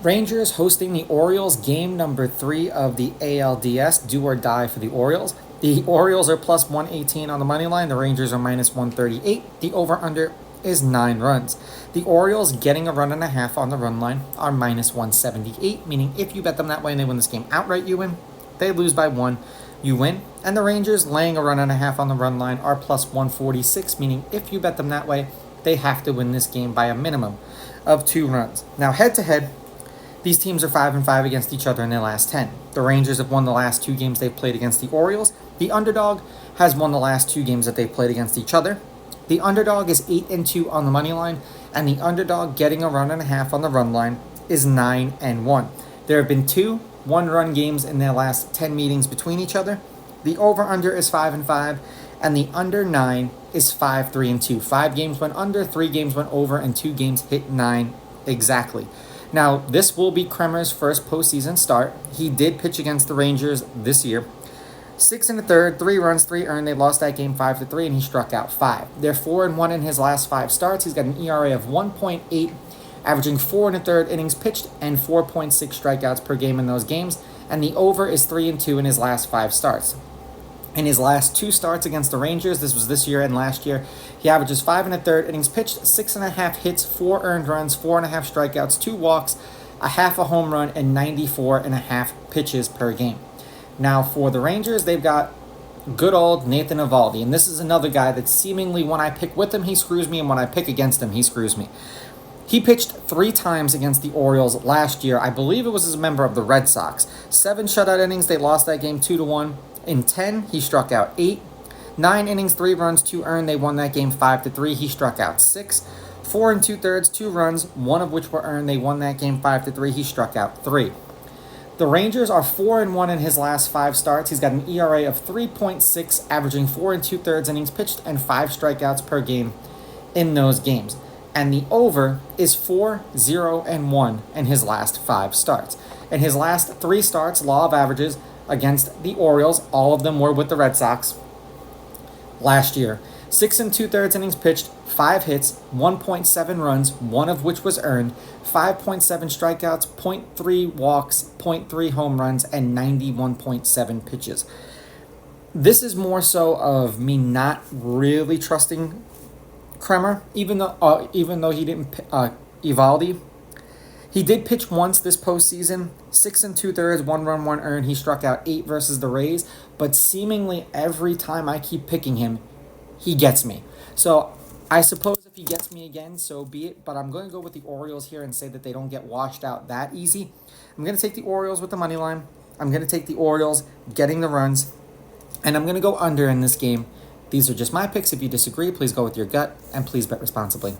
Rangers hosting the Orioles, game number 3 of the ALDS, do or die for the Orioles. The Orioles are plus 118 on the money line. The Rangers are minus 138. The over-under is 9 runs. The Orioles getting a run and a half on the run line are minus 178, meaning if you bet them that way and they win this game outright, you win. They lose by 1, you win. And the Rangers laying a run and a half on the run line are plus 146, meaning if you bet them that way, they have to win this game by a minimum of 2 runs. Now, head-to-head, these teams are 5-5 against each other in their last 10. The Rangers have won the last 2 games they've played against the Orioles. The underdog has won the last 2 games that they've played against each other. The underdog is 8-2 on the money line, and the underdog getting a run and a half on the run line is 9-1. There have been 2 one-run games in their last 10 meetings between each other. The over-under is 5-5, and the under 9 is 5-3-2. 5 games went under, 3 games went over, and 2 games hit 9 exactly. Now, this will be Kremer's first postseason start. He did pitch against the Rangers this year. 6 1/3, 3 runs, 3 earned. They lost that game 5-3, and he struck out 5. They're 4-1 in his last 5 starts. He's got an ERA of 1.8, averaging 4 1/3 innings pitched and 4.6 strikeouts per game in those games. And the over is 3-2 in his last 5 starts. In his last 2 starts against the Rangers, this was this year and last year, he averages 5 1/3 innings pitched, 6.5 hits, 4 earned runs, 4.5 strikeouts, 2 walks, a half a home run, and 94.5 pitches per game. Now, for the Rangers, they've got good old Nathan Eovaldi, and this is another guy that seemingly when I pick with him, he screws me, and when I pick against him, he screws me. He pitched 3 times against the Orioles last year. I believe it was as a member of the Red Sox. 7 shutout innings. They lost that game 2-1. In 10, he struck out 8. 9 innings, 3 runs, 2 earned. They won that game 5-3. He struck out 6. 4 2/3, 2 runs, 1 of which were earned. They won that game 5-3. He struck out 3. The Rangers are 4-1 in his last 5 starts. He's got an ERA of 3.6, averaging 4 2/3 innings pitched and 5 strikeouts per game in those games. And the over is 4-0-1 in his last 5 starts. In his last 3 starts, law of averages, against the Orioles, all of them were with the Red Sox last year. 6 2/3 innings pitched, 5 hits, 1.7 runs, 1 of which was earned, 5.7 strikeouts, 0.3 walks, 0.3 home runs, and 91.7 pitches. This is more so of me not really trusting Kremer, even though he didn't Eovaldi. He did pitch once this postseason, 6 2/3, 1 run, 1 earned. He struck out 8 versus the Rays, but seemingly every time I keep picking him, he gets me. So I suppose if he gets me again, so be it, but I'm going to go with the Orioles here and say that they don't get washed out that easy. I'm going to take the Orioles with the money line. I'm going to take the Orioles getting the runs, and I'm going to go under in this game. These are just my picks. If you disagree, please go with your gut, and please bet responsibly.